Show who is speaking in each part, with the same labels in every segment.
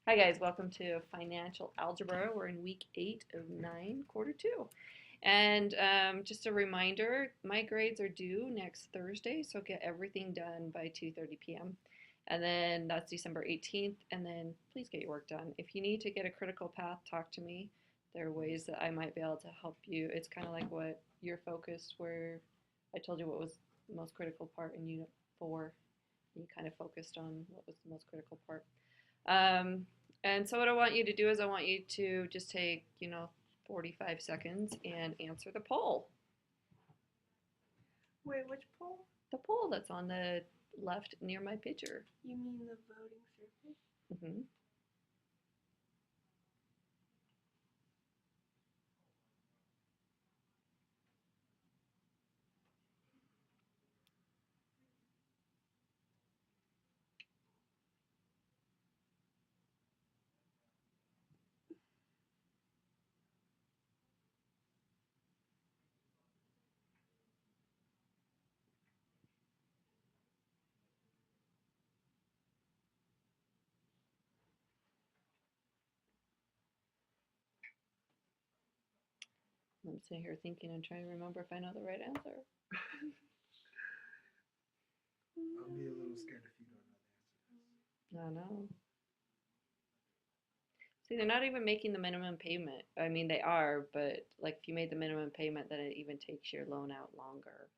Speaker 1: Hi guys, welcome to Financial Algebra. We're in week 8 of 9, quarter 2. And just a reminder, my grades are due next Thursday, so get everything done by 2:30 p.m. And then that's December 18th, and then please get your work done. If you need to get a critical path, talk to me. There are ways that I might be able to help you. It's kind of like what you're focused, where I told you what was the most critical part in Unit 4. And you kind of focused on what was the most critical part. Um, and so what I want you to do is I want you to just take, 45 seconds and answer the poll.
Speaker 2: Wait, which poll?
Speaker 1: The poll that's on the left near my picture.
Speaker 2: You mean the voting surface?
Speaker 1: Mm-hmm. I'm sitting here thinking and trying to remember if I know the right answer.
Speaker 3: I'll be a little scared if you don't know the answer to this.
Speaker 1: I know. See, they're not even making the minimum payment. I mean, they are, but like if you made the minimum payment, then it even takes your loan out longer.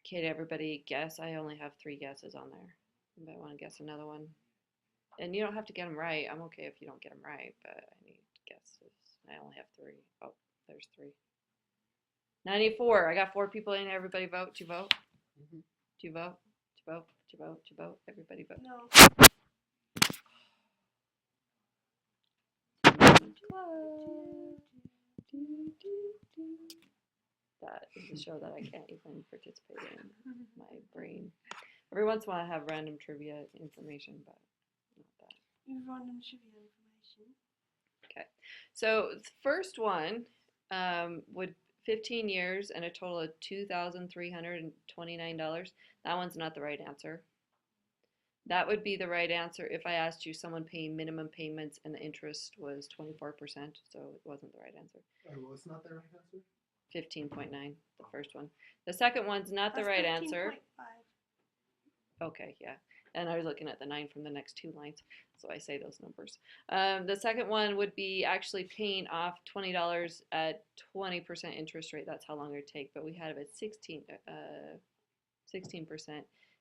Speaker 1: Okay, everybody guess. I only have 3 guesses on there. Anybody want to guess another one? And you don't have to get them right. I'm okay if you don't get them right, but I need guesses. I only have 3. Oh, there's 3. 94. I got 4 people in. Everybody vote. Do you vote?
Speaker 3: Mm-hmm.
Speaker 1: Do you vote? Do you vote? Do you vote? Do you vote? Everybody vote.
Speaker 2: No.
Speaker 1: That is a show that I can't even participate in. My brain. Every once in a while I have random trivia information, but not that.
Speaker 2: You random trivia information.
Speaker 1: Okay. So the first one would 15 years and a total of $2,329. That one's not the right answer. That would be the right answer if I asked you someone paying minimum payments and the interest was 24%, so it wasn't the right answer.
Speaker 3: Well, it's not the right answer?
Speaker 1: 15.9, the first one. The second one's not the right answer.
Speaker 2: 15.5.
Speaker 1: Okay, yeah. And I was looking at the 9 from the next 2 lines, so I say those numbers. The second one would be actually paying off $20 at 20% interest rate. That's how long it would take, but we had it at 16%.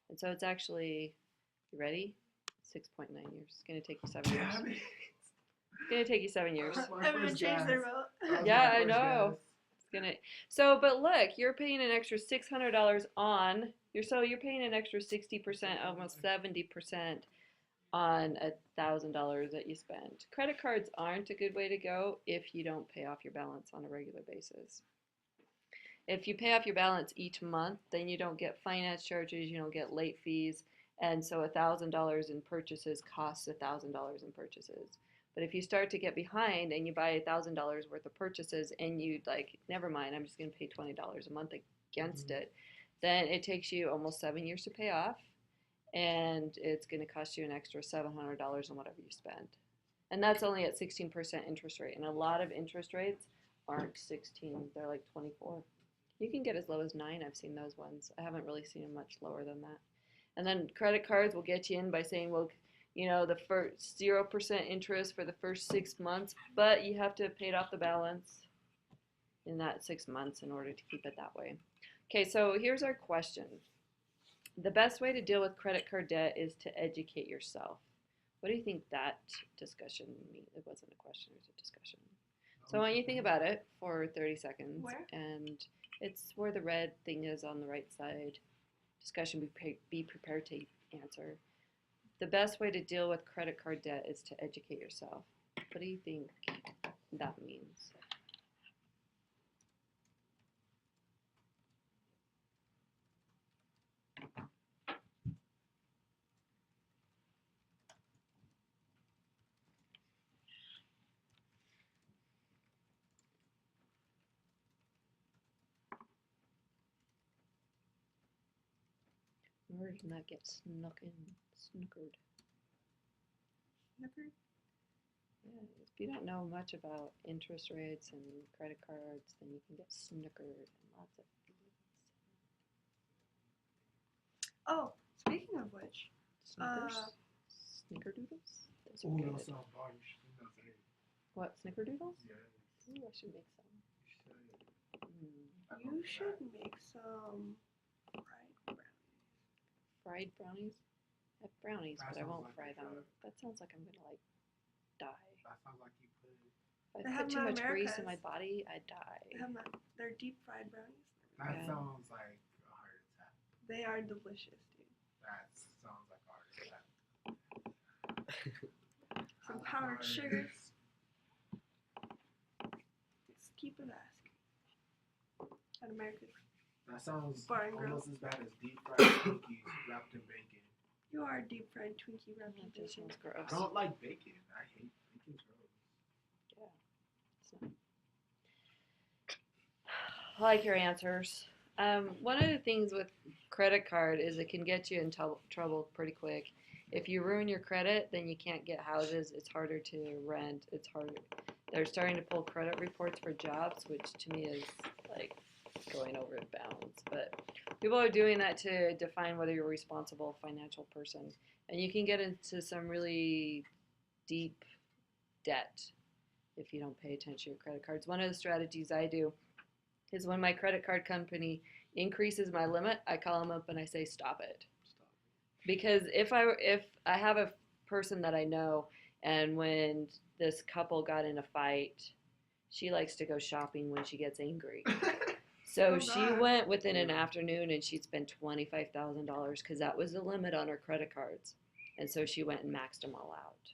Speaker 1: And so it's actually, you ready? 6.9 years. It's going to take you 7 years.
Speaker 3: Damn it.
Speaker 1: It's going to take you 7 years.
Speaker 2: Everyone changed their vote.
Speaker 1: Yeah, I know. It's gonna. So, but look, you're paying an extra $600 on. You're paying an extra 60%, almost 70% on $1,000 that you spend. Credit cards aren't a good way to go if you don't pay off your balance on a regular basis. If you pay off your balance each month, then you don't get finance charges, you don't get late fees, and so $1,000 in purchases costs $1,000 in purchases. But if you start to get behind and you buy $1,000 worth of purchases and you like, never mind, I'm just going to pay $20 a month against it, then it takes you almost 7 years to pay off, and it's going to cost you an extra $700 on whatever you spend. And that's only at 16% interest rate. And a lot of interest rates aren't 16; they're like 24. You can get as low as 9. I've seen those ones. I haven't really seen them much lower than that. And then credit cards will get you in by saying, well, the first 0% interest for the first 6 months, but you have to have paid off the balance in that 6 months in order to keep it that way. Okay, so here's our question. The best way to deal with credit card debt is to educate yourself. What do you think that discussion means? It wasn't a question, it was a discussion. So I want you to think about it for 30 seconds.
Speaker 2: Where?
Speaker 1: And it's where the red thing is on the right side. Discussion, be prepared to answer. The best way to deal with credit card debt is to educate yourself. What do you think that means? harder to not get snookered.
Speaker 2: Never.
Speaker 1: Yeah, if you don't know much about interest rates and credit cards, then you can get snookered and lots of fees.
Speaker 2: Oh, speaking of which,
Speaker 1: Snickers? Snickerdoodles? Those are
Speaker 3: Ooh,
Speaker 1: good.
Speaker 3: those sound fire. You should make those.
Speaker 1: What, snickerdoodles?
Speaker 3: Yeah,
Speaker 1: Ooh, I should make some.
Speaker 3: you should.
Speaker 1: Mm.
Speaker 3: I love
Speaker 2: you
Speaker 3: that.
Speaker 2: should make some fried brownies.
Speaker 1: Fried brownies? I have brownies,
Speaker 3: That
Speaker 1: but I
Speaker 3: sounds
Speaker 1: won't
Speaker 3: like
Speaker 1: fry
Speaker 3: it's,
Speaker 1: them. That sounds like I'm gonna like die.
Speaker 3: That sounds like you put.
Speaker 1: If
Speaker 2: They
Speaker 1: I
Speaker 2: have
Speaker 1: put too
Speaker 2: them
Speaker 1: much
Speaker 2: at
Speaker 1: grease in my
Speaker 2: America's.
Speaker 1: body, I'd die.
Speaker 2: They're deep fried brownies.
Speaker 3: That
Speaker 1: Yeah.
Speaker 3: sounds like a heart attack.
Speaker 2: They are delicious, dude.
Speaker 3: That sounds like a heart attack.
Speaker 2: Some powdered sugars. Just keep it asking. At America's.
Speaker 3: That sounds
Speaker 2: Bar and grill.
Speaker 3: almost as bad as deep fried cookies wrapped in bacon.
Speaker 2: You are a deep fried Twinkie wrapped in
Speaker 1: That just
Speaker 2: bacon.
Speaker 1: sounds gross.
Speaker 3: I don't like bacon. I hate bacon's gross.
Speaker 1: Yeah. It's not. I like your answers. One of the things with credit card is it can get you in trouble pretty quick. If you ruin your credit, then you can't get houses. It's harder to rent. It's harder. They're starting to pull credit reports for jobs, which to me is like going over the bounds. But people are doing that to define whether you're a responsible financial person. And you can get into some really deep debt if you don't pay attention to your credit cards. One of the strategies I do is when my credit card company increases my limit, I call them up and I say, stop it.
Speaker 3: Stop.
Speaker 1: Because if I have a person that I know, and when this couple got in a fight, she likes to go shopping when she gets angry. So
Speaker 2: Oh,
Speaker 1: she
Speaker 2: God.
Speaker 1: went within an afternoon and she'd spent $25,000 because that was the limit on her credit cards. And so she went and maxed them all out.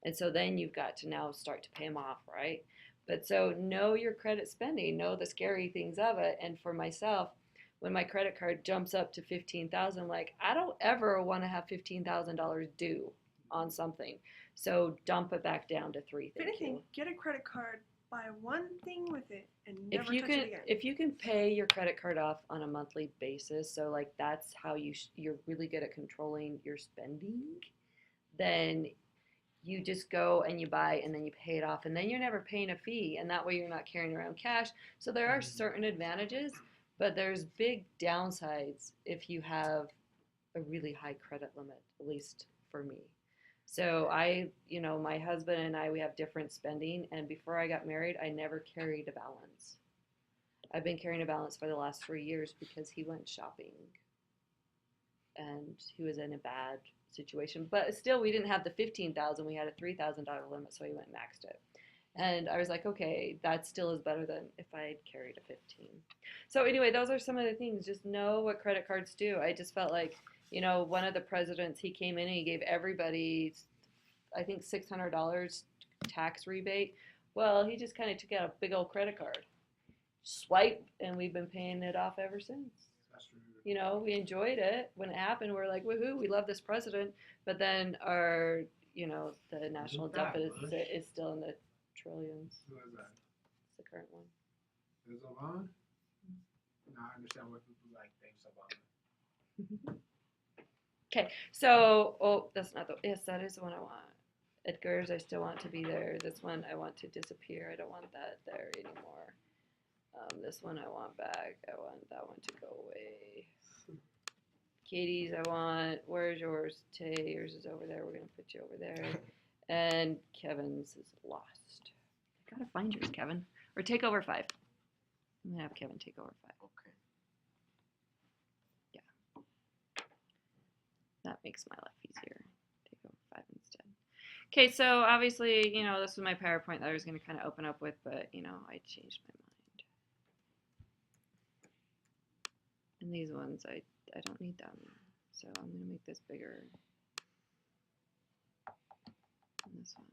Speaker 1: And so then you've got to now start to pay them off, right? But so know your credit spending, know the scary things of it. And for myself, when my credit card jumps up to $15,000, I'm like, I don't ever want to have $15,000 due on something. So dump it back down to $3,000.
Speaker 2: If anything, get a credit card, buy one thing with it, and
Speaker 1: If
Speaker 2: never
Speaker 1: you
Speaker 2: touch
Speaker 1: can,
Speaker 2: it again.
Speaker 1: if you can pay your credit card off on a monthly basis, so like that's how you're really good at controlling your spending, then you just go and you buy and then you pay it off, and then you're never paying a fee, and that way you're not carrying around cash. So there are certain advantages, but there's big downsides if you have a really high credit limit, at least for me. So my husband and I, we have different spending, and before I got married, I never carried a balance. I've been carrying a balance for the last 3 years because he went shopping and he was in a bad situation. But still, we didn't have the $15,000. We had a $3,000 limit, so he went and maxed it. And I was like, okay, that still is better than if I had carried a 15. So anyway, those are some of the things. Just know what credit cards do. I just felt like, one of the presidents, he came in and he gave everybody, I think, $600 tax rebate. Well, he just kind of took out a big old credit card, swipe, and we've been paying it off ever since.
Speaker 3: That's true.
Speaker 1: We enjoyed it when it happened. We're like, woohoo, we love this president. But then our, the national
Speaker 3: that
Speaker 1: deficit
Speaker 3: Bush?
Speaker 1: is still in the trillions.
Speaker 3: Who is that?
Speaker 1: It's the current one.
Speaker 3: Is it Obama? Now I understand why people like thanks Obama.
Speaker 1: Okay, so, that's not yes, that is the one I want. Edgar's, I still want to be there. This one, I want to disappear. I don't want that there anymore. This one, I want back. I want that one to go away. Katie's, I want, where's yours? Tay, yours is over there. We're going to put you over there. And Kevin's is lost. I gotta find yours, Kevin. Or take over 5. I'm going to have Kevin take over 5.
Speaker 3: Okay.
Speaker 1: That makes my life easier. Take over 5 instead. Okay, so obviously, this was my PowerPoint that I was going to kind of open up with, but, I changed my mind. And these ones, I don't need them. So I'm going to make this bigger. And this one.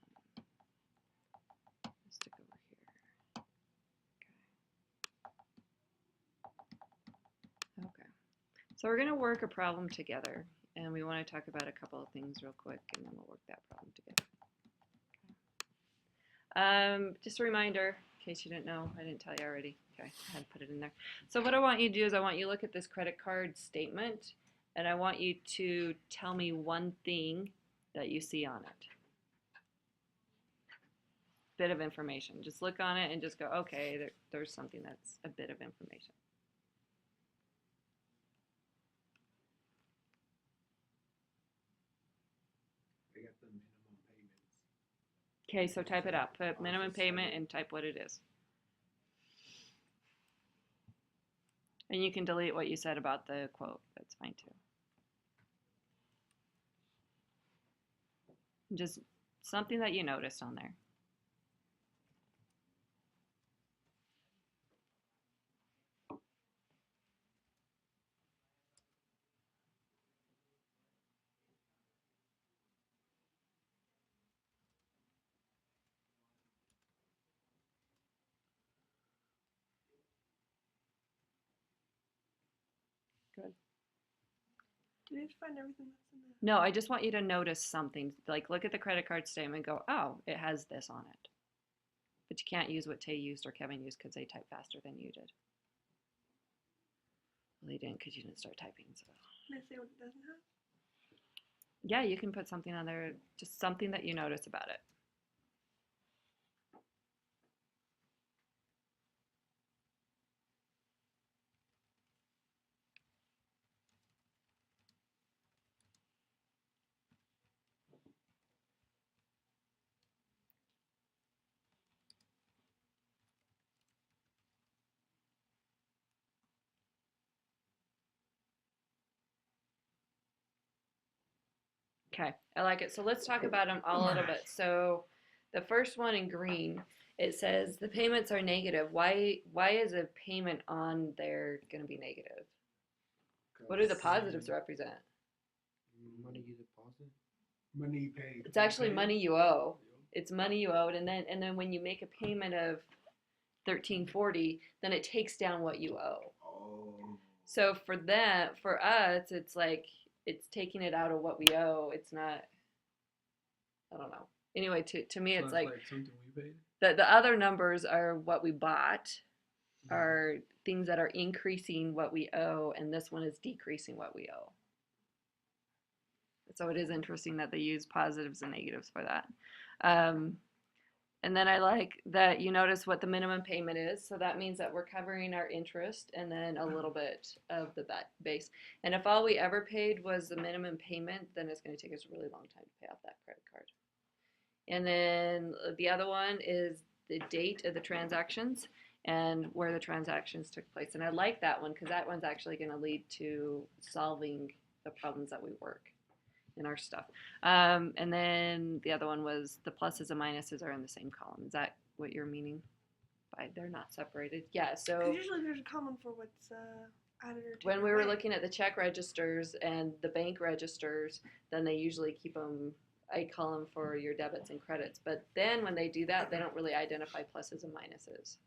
Speaker 1: Let's stick over here. Okay. So we're going to work a problem together. And we want to talk about a couple of things real quick, and then we'll work that problem together. Just a reminder, in case you didn't know, I didn't tell you already. Okay, I had to put it in there. So what I want you to do is I want you to look at this credit card statement, and I want you to tell me one thing that you see on it. Bit of information. Just look on it and just go, okay, there's something that's a bit of information.
Speaker 3: They got the minimum payments.
Speaker 1: Okay, so type it up. Put minimum payment and type what it is. And you can delete what you said about the quote. That's fine too. Just something that you noticed on there. Good.
Speaker 2: Do we have to find everything that's in there?
Speaker 1: No, I just want you to notice something. Like look at the credit card statement and go, oh, it has this on it. But you can't use what Tay used or Kevin used because they typed faster than you did. Well, they didn't because you didn't start typing. So.
Speaker 2: Can I say what it doesn't have?
Speaker 1: Yeah, you can put something on there, just something that you notice about it. Okay, I like it. So let's talk about them all a little bit. So the first one in green, it says the payments are negative. Why is a payment on there going to be negative? What do the positives represent?
Speaker 4: Money you deposit?
Speaker 3: Money you paid.
Speaker 1: It's actually money you owe. It's money you owed, and then when you make a payment of $13.40, then it takes down what you owe.
Speaker 3: Oh.
Speaker 1: So for us, it's like it's taking it out of what we owe. It's not. I don't know. Anyway, to me,
Speaker 4: So
Speaker 1: it's like
Speaker 4: something we paid?
Speaker 1: the other numbers are what we bought, are things that are increasing what we owe, and this one is decreasing what we owe. So it is interesting that they use positives and negatives for that. And then I like that you notice what the minimum payment is. So that means that we're covering our interest and then a little bit of the base. And if all we ever paid was the minimum payment, then it's going to take us a really long time to pay off that credit card. And then the other one is the date of the transactions and where the transactions took place. And I like that one because that one's actually going to lead to solving the problems that we work in our stuff. And then the other one was the pluses and minuses are in the same column. Is that what you're meaning by they're not separated? Yeah, so
Speaker 2: 'Cause usually there's a column for what's added or taken
Speaker 1: when we were
Speaker 2: away.
Speaker 1: looking at the check registers and the bank registers, then they usually keep them a column for your debits and credits. But then when they do that, they don't really identify pluses and minuses.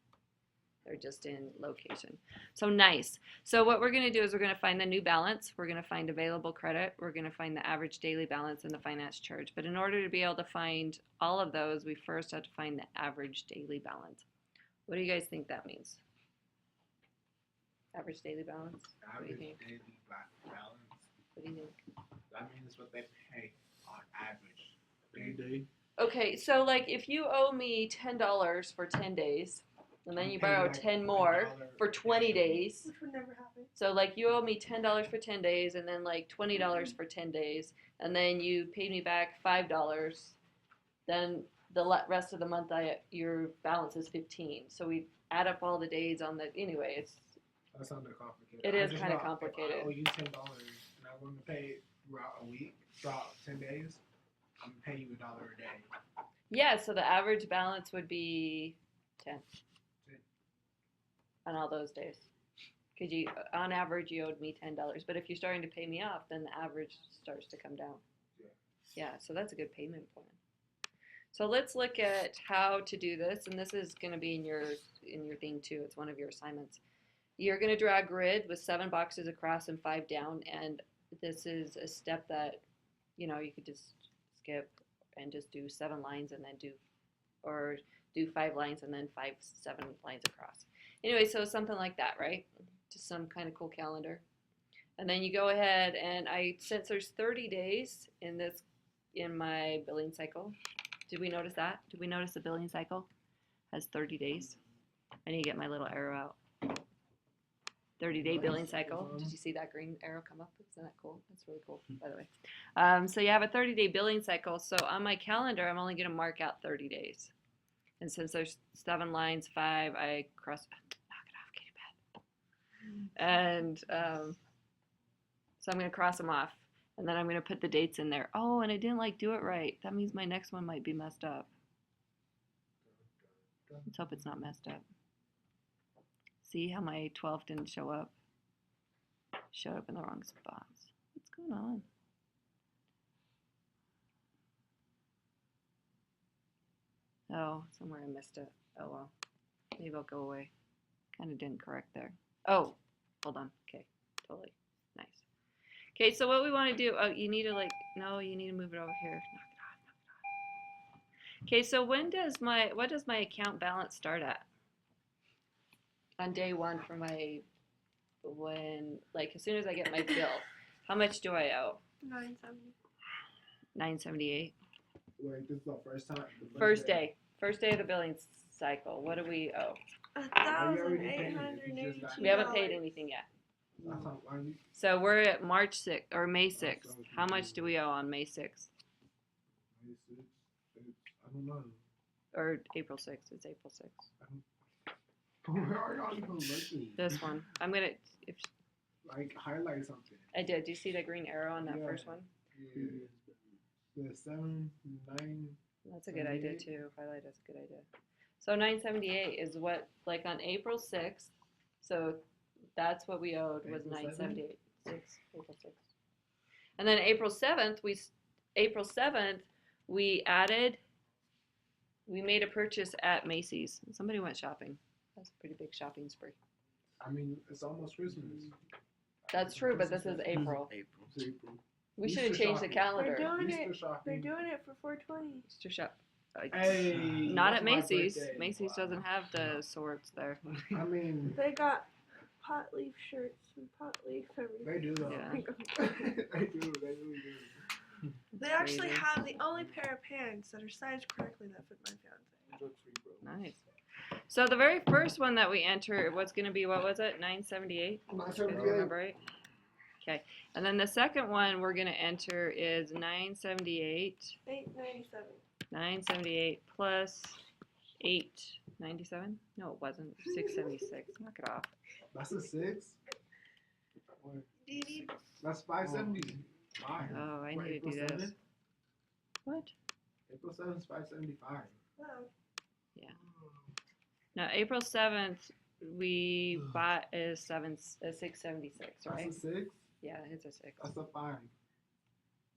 Speaker 1: They're just in location. So nice. So what we're going to do is we're going to find the new balance. We're going to find available credit. We're going to find the average daily balance and the finance charge. But in order to be able to find all of those, we first have to find the average daily balance. What do you guys think that means? Average daily balance? What do you
Speaker 3: Average
Speaker 1: think?
Speaker 3: daily balance.
Speaker 1: What do you think?
Speaker 3: That means what they pay on average.
Speaker 4: Every day?
Speaker 1: Okay, so like if you owe me $10 for 10 days, and then you
Speaker 3: Pay
Speaker 1: borrow
Speaker 3: back
Speaker 1: 10 more
Speaker 3: $1
Speaker 1: for 20 days.
Speaker 2: Which would never happen.
Speaker 1: So like you owe me $10 for 10 days and then like $20 for 10 days and then you paid me back $5. Then the rest of the month your balance is 15. So we add up all the days on the anyway, it's
Speaker 3: That's under complicated.
Speaker 1: It
Speaker 3: I
Speaker 1: is
Speaker 3: just
Speaker 1: kinda
Speaker 3: know
Speaker 1: complicated.
Speaker 3: If I owe you $10 and I'm going to pay it throughout a week, throughout 10 days, I'm going to pay you $1 a day.
Speaker 1: yeah, so the average balance would be 10 on all those days. Because you on average you owed me $10. But if you're starting to pay me off, then the average starts to come down.
Speaker 3: Yeah.
Speaker 1: Yeah, so that's a good payment plan. So let's look at how to do this, and this is going to be in your thing too. It's one of your assignments. You're going to draw a grid with 7 boxes across and 5 down, and this is a step that you could just skip and just do 7 lines and then do 5 lines and then 7 lines across. Anyway, so something like that, right? Just some kind of cool calendar. And then you go ahead and since there's 30 days in my billing cycle. Did we notice that? Did we notice the billing cycle has 30 days? I need to get my little arrow out. 30-day billing cycle. Did you see that green arrow come up? Isn't that cool? That's really cool, by the way. So you have a 30-day billing cycle. So on my calendar, I'm only going to mark out 30 days. And since there's 7 lines, 5, I cross. Knock it off, Katie Beth. And so I'm going to cross them off. And then I'm going to put the dates in there. Oh, and I didn't do it right. That means my next one might be messed up. Let's hope it's not messed up. See how my 12 didn't show up? Showed up in the wrong spots. What's going on? Oh, somewhere I missed it. Oh well. Maybe I'll go away. Kind of didn't correct there. Oh, hold on. Okay, totally. Nice. Okay, so what we want to do, oh, you need to no, you need to move it over here. Knock it off, knock it off. Okay, so what does my account balance start at? On day 1 for as soon as I get my bill, how much do I owe?
Speaker 2: 970.
Speaker 1: $978.
Speaker 3: Wait, this is the first time.
Speaker 1: First day of the billing cycle. What do we owe?
Speaker 2: $1,882.
Speaker 1: We haven't paid anything yet.
Speaker 3: That's not funny.
Speaker 1: So we're at March 6th or May 6th. How much do we owe on May 6th?
Speaker 3: I don't know.
Speaker 1: Or April 6th? It's April 6th.
Speaker 3: Where are y'all even looking?
Speaker 1: This one. I'm gonna.
Speaker 3: Highlight something.
Speaker 1: I did. Do you see that green arrow on that
Speaker 3: Yeah.
Speaker 1: first one?
Speaker 3: Yeah. The 7, 9.
Speaker 1: That's a good idea
Speaker 3: 78.
Speaker 1: too. Highlight is a good idea. So 978 is what on April 6th. So that's what we owed was
Speaker 3: April
Speaker 1: 978. April 6th. And then April 7th we made a purchase at Macy's. Somebody went shopping. That's a pretty big shopping spree.
Speaker 3: I mean, it's almost Christmas.
Speaker 1: That's true, but this is April.
Speaker 3: It's April.
Speaker 1: We
Speaker 3: Easter
Speaker 1: should have changed the
Speaker 3: shopping.
Speaker 1: calendar.
Speaker 2: They're doing
Speaker 3: Easter
Speaker 2: it. They're
Speaker 3: shopping.
Speaker 2: doing it for 420.
Speaker 1: Easter shop.
Speaker 3: Hey,
Speaker 1: Not
Speaker 3: that's
Speaker 1: at
Speaker 3: my
Speaker 1: Macy's.
Speaker 3: birthday.
Speaker 1: Macy's
Speaker 3: Wow.
Speaker 1: doesn't have the swords there.
Speaker 3: I mean,
Speaker 2: They got pot leaf shirts and pot leaf everything.
Speaker 3: they do though.
Speaker 1: Yeah.
Speaker 3: They do. They really do.
Speaker 2: They actually
Speaker 1: Crazy.
Speaker 2: have the only pair of pants that are sized correctly that fit my fiance.
Speaker 1: Nice. So the very first one that we entered was going to be, what was it? 978? You guys remember right? Okay. And then the second one we're going to enter is 978.
Speaker 2: 897.
Speaker 1: 978 plus 897? No, it wasn't. 676. Knock it off.
Speaker 3: That's a 6.
Speaker 2: Dee
Speaker 3: That's 575.
Speaker 1: Oh, I
Speaker 3: What,
Speaker 1: need to
Speaker 3: April
Speaker 1: do this.
Speaker 3: 7th?
Speaker 1: What?
Speaker 3: April 7th is 575.
Speaker 2: Wow.
Speaker 1: No, April 7th we bought is 676, right?
Speaker 3: That's a 6.
Speaker 1: Yeah, it's a 6.
Speaker 3: That's a 5.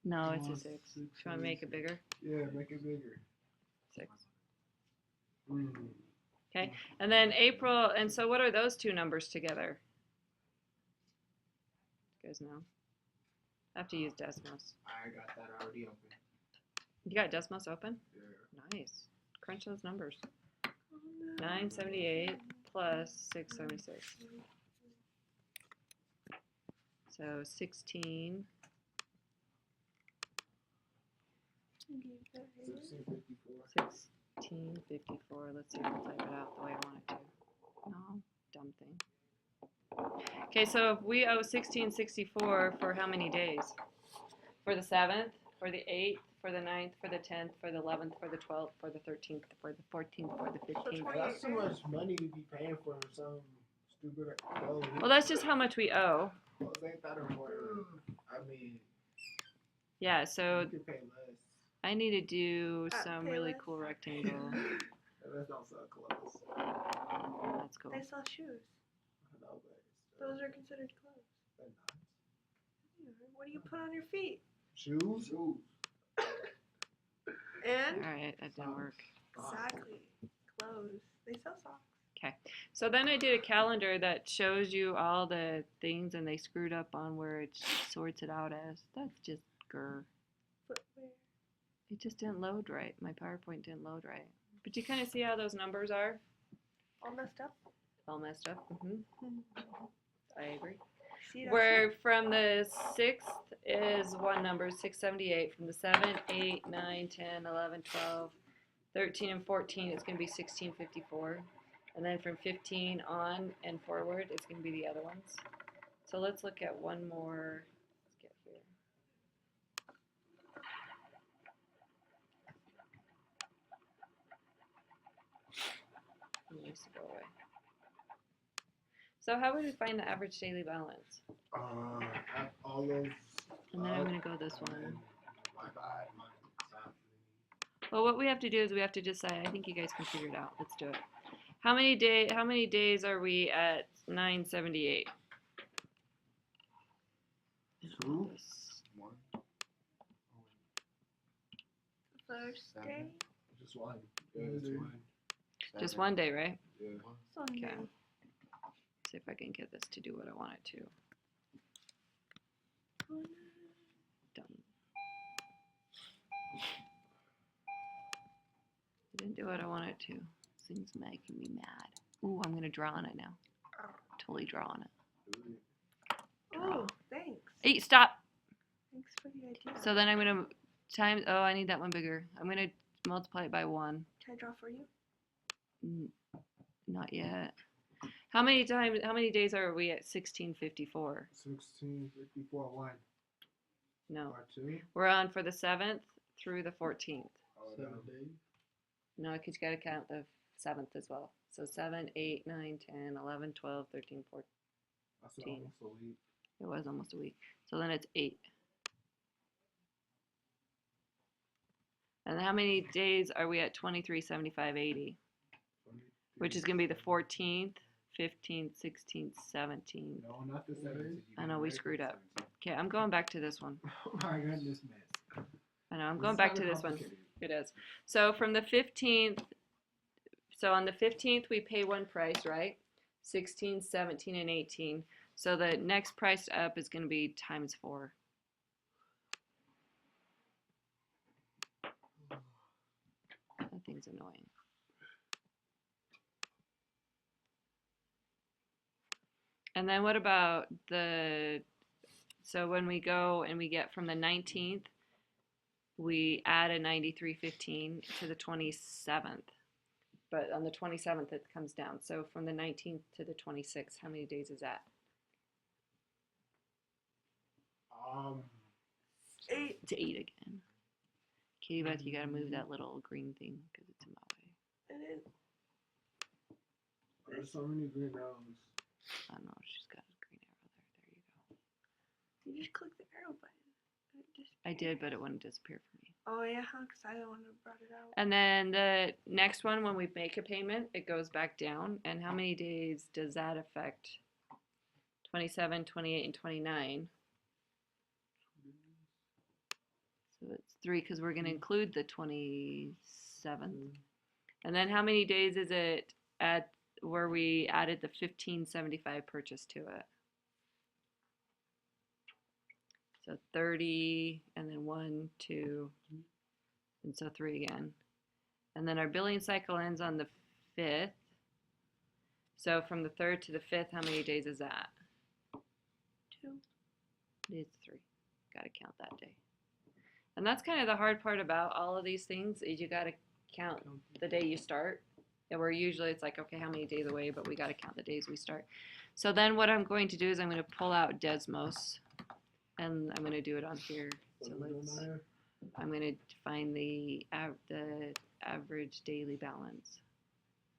Speaker 1: No, it's a
Speaker 3: Oh,
Speaker 1: 6. Do you
Speaker 3: 6,
Speaker 1: want to make it bigger?
Speaker 3: Yeah, make it bigger.
Speaker 1: 6.
Speaker 3: Mm.
Speaker 1: And then April, and so what are those two numbers together? You guys know? I have to use Desmos.
Speaker 3: I got that already open.
Speaker 1: You got Desmos open?
Speaker 3: Yeah.
Speaker 1: Nice. Crunch those numbers.
Speaker 2: Oh, no.
Speaker 1: 978 plus 676. So 16.
Speaker 3: 1654.
Speaker 1: 1654. Let's see if I'll type it out the way I want it to. No, dumb thing. Okay, so if we owe 1664 for how many days? For the 7th, for the 8th, for the 9th, for the 10th, for the 11th, for the 12th, for the 13th, for the 14th, for the 15th.
Speaker 3: That's too much money to be paying for some stupid clothes.
Speaker 1: Well, that's just how much we owe.
Speaker 3: Clothes ain't that important. I mean,
Speaker 1: Yeah, so
Speaker 3: you can pay less.
Speaker 1: I need to do some really
Speaker 2: Payless.
Speaker 1: cool rectangle.
Speaker 3: And let's not sell clothes.
Speaker 1: That's cool.
Speaker 2: They sell shoes.
Speaker 3: I know, but
Speaker 2: Those are considered clothes.
Speaker 3: they're not.
Speaker 2: What do you put on your feet?
Speaker 3: Shoes? Shoes.
Speaker 2: And
Speaker 1: Alright, that didn't work.
Speaker 2: exactly, clothes. They sell socks.
Speaker 1: So then I did a calendar that shows you all the things and they screwed up on where it sorts it out as. That's just grr.
Speaker 2: Footwear.
Speaker 1: It just didn't load right. My PowerPoint didn't load right. But you kind of see how those numbers are?
Speaker 2: All messed up.
Speaker 1: All messed up. I agree.
Speaker 2: See, that's
Speaker 1: Where from the 6th is one number, 678. From the 7, 8, 9, 10, 11, 12, 13, and 14, it's going to be 1654. And then from 15 on and forward, it's going to be the other ones. So let's look at one more. Let's get here. It needs to go away. So how would we find the average daily balance?
Speaker 3: Add all those.
Speaker 1: And then I'm going to go this one.
Speaker 3: Divide minus
Speaker 1: Well, what we have to do is we have to decide. I think you guys can figure it out. Let's do it. How many days are we at 978?
Speaker 4: Two. One.
Speaker 2: first
Speaker 4: Seven.
Speaker 2: day.
Speaker 3: just one.
Speaker 4: Yeah, that's one.
Speaker 1: Just one day, right?
Speaker 4: Yeah.
Speaker 2: Sunday.
Speaker 1: Okay. See if I can get this to do what I want it to. Done. It didn't do what I want it to. This thing's making me mad. Ooh, I'm gonna draw on it now. Totally draw on it.
Speaker 2: Oh, thanks.
Speaker 1: Hey, stop!
Speaker 2: Thanks for the idea.
Speaker 1: So then I'm gonna times. Oh, I need that one bigger. I'm gonna multiply it by 1.
Speaker 2: Can I draw for you?
Speaker 1: Not yet. How many days are we at 1654?
Speaker 3: 1654 1
Speaker 1: No,
Speaker 3: or 2.
Speaker 1: we're on for the 7th through the 14th.
Speaker 3: Oh,
Speaker 4: 7
Speaker 3: no.
Speaker 4: days.
Speaker 1: No, because you got to count the 7th as well. So 7, 8, 9, 10, 11, 12, 13, 14.
Speaker 3: That's almost a week.
Speaker 1: It was almost a week. So then it's 8. And how many days are we at 2375.80? Which is going to be the 14th, 15th, 16th, 17th.
Speaker 3: No, not the 17th.
Speaker 1: I know, we screwed up. Okay, I'm going back to this one.
Speaker 3: Oh my goodness, miss.
Speaker 1: I know, I'm going back to this one. It is. So from the 15th, so on the 15th we pay one price, right? 16, 17, and 18. So the next price up is going to be times 4. That thing's annoying. And then what about so when we go and we get from the 19th, we add a 93.15 to the 27th. But on the 27th, it comes down. So from the 19th to the 26th, how many days is that?
Speaker 2: 8.
Speaker 1: It's 8 again. Kitty Beth, you gotta move that little green thing because it's in my way.
Speaker 2: And then
Speaker 3: There's so many green arrows.
Speaker 1: I don't know, she's got a green arrow there. There you go.
Speaker 2: you just click the arrow button. And it just
Speaker 1: I did, but it wouldn't disappear for me.
Speaker 2: Oh yeah, because I don't want to brought it out.
Speaker 1: And then the next one, when we make a payment, it goes back down. And how many days does that affect? 27, 28, and 29. So it's 3 because we're going to include the 27th. And then how many days is it at where we added the 1575 purchase to it? So 30, and then 1, 2, and so 3 again. And then our billing cycle ends on the 5th. So from the 3rd to the 5th, how many days is that?
Speaker 2: 2.
Speaker 1: It's 3. Got to count that day. And that's kind of the hard part about all of these things is you got to count the day you start. And we're usually, it's like, okay, how many days away, but we got to count the days we start. So then what I'm going to do is I'm going to pull out Desmos, and I'm going to do it on here. So I'm going to find the average daily balance.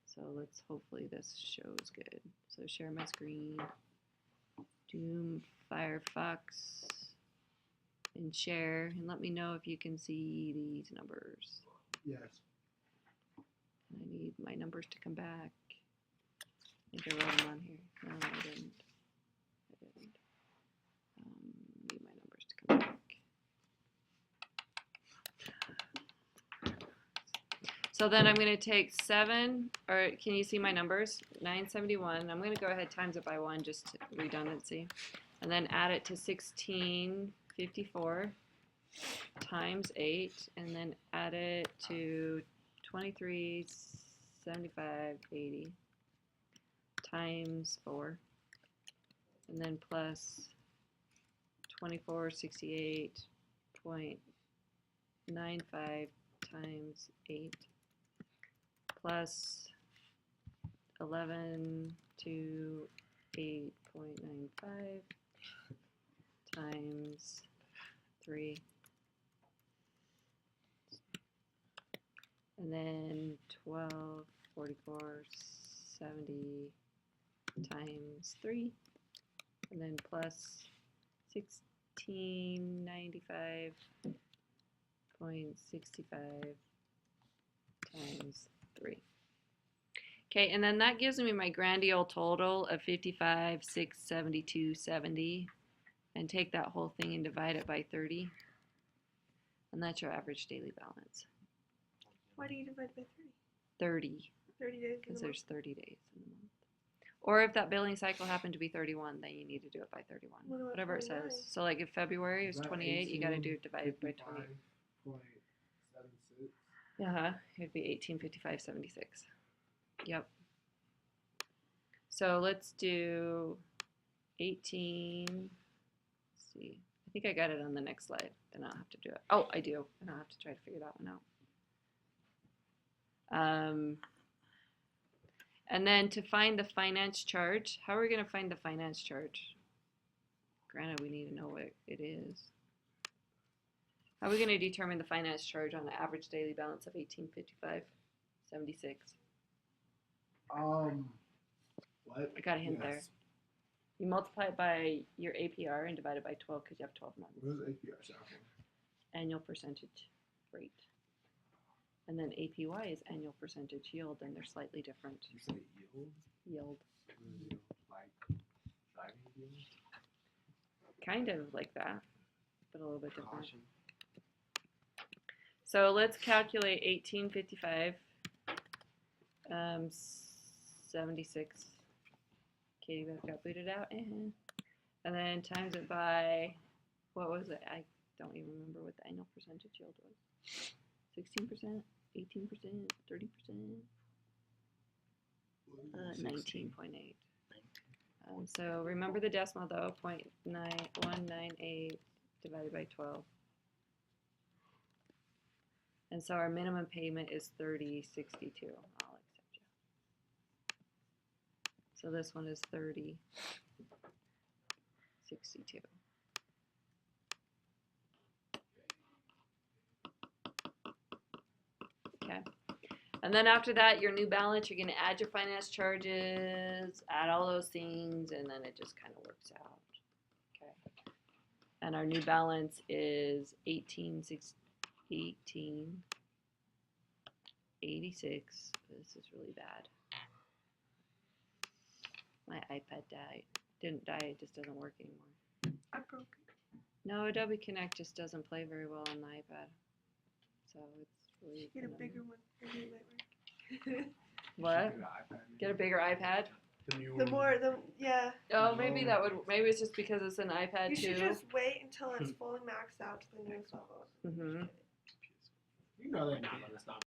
Speaker 1: So let's, hopefully this shows good. So share my screen, Doom, Firefox, and share, and let me know if you can see these numbers.
Speaker 3: Yes.
Speaker 1: And I need my numbers to come back. I think I wrote them on here. No, I didn't. Need my numbers to come back. So then I'm going to take 7, or can you see my numbers? 971. I'm going to go ahead times it by 1, just redundancy. And then add it to 1654 times 8, and then add it to 2375.80 times 4. and then plus 2468.95 times 8 plus 11 to 8.95 times 3, and then 1244.70 times 3, and then plus 1695.65 times 3. Okay, and then that gives me my grandy old total of 55,672.70, and take that whole thing and divide it by 30, and that's your average daily balance.
Speaker 2: Why do you divide by
Speaker 1: 30,
Speaker 2: 30 days in
Speaker 1: because
Speaker 2: a month?
Speaker 1: there's 30 days in the month. Or if that billing cycle happened to be 31, then you need to do it by 31.
Speaker 2: What about
Speaker 1: Whatever it
Speaker 2: 29?
Speaker 1: says. So like if February is
Speaker 3: Is that
Speaker 1: 28, you gotta do it divided by 28.
Speaker 3: 18.76?
Speaker 1: It'd be 1855.76. Yep. So let's do 18. Let's see. I think I got it on the next slide. Then I'll have to do it. Oh, I do. And I'll have to try to figure that one out. And then to find the finance charge, how are we going to find the finance charge? Granted, we need to know what it is. How are we going to determine the finance charge on an average daily balance of 1855.76?
Speaker 3: What?
Speaker 1: I got a hint there.
Speaker 3: Yes.
Speaker 1: You multiply it by your APR and divide it by 12 because you have 12 months.
Speaker 3: What is APR sound for?
Speaker 1: Annual percentage rate. And then APY is annual percentage yield, and they're slightly different.
Speaker 4: You say yield?
Speaker 1: Yield.
Speaker 4: Like driving yield?
Speaker 1: Kind of like that, but a little bit different.
Speaker 4: Caution.
Speaker 1: So let's calculate 1855, 76. Katie Beth got booted out. And then times it by, what was it? I don't even remember what the annual percentage yield was. 16%, 18%, 30%, 19.8. So remember the decimal though, 0.9198 divided by 12. And so our minimum payment is $30.62. I'll accept you. So this one is $30.62. Okay. And then after that, your new balance, you're going to add your finance charges, add all those things, and then it just kind of works out. Okay. And our new balance is 1886. This is really bad. My iPad died. Didn't die, it just doesn't work anymore.
Speaker 2: I broke it.
Speaker 1: No, Adobe Connect just doesn't play very well on the iPad. So it's really
Speaker 2: Get a
Speaker 1: annoying.
Speaker 2: bigger one. Maybe it might work.
Speaker 1: What?
Speaker 3: Get an iPad,
Speaker 1: Get a bigger iPad?
Speaker 3: The new
Speaker 2: The
Speaker 3: one.
Speaker 2: more, yeah.
Speaker 1: Oh, maybe that would. Maybe it's just because it's an iPad
Speaker 2: You should
Speaker 1: too.
Speaker 2: just wait until it's fully maxed out to the newest level.
Speaker 1: Mm-hmm.
Speaker 3: You know they're not gonna stop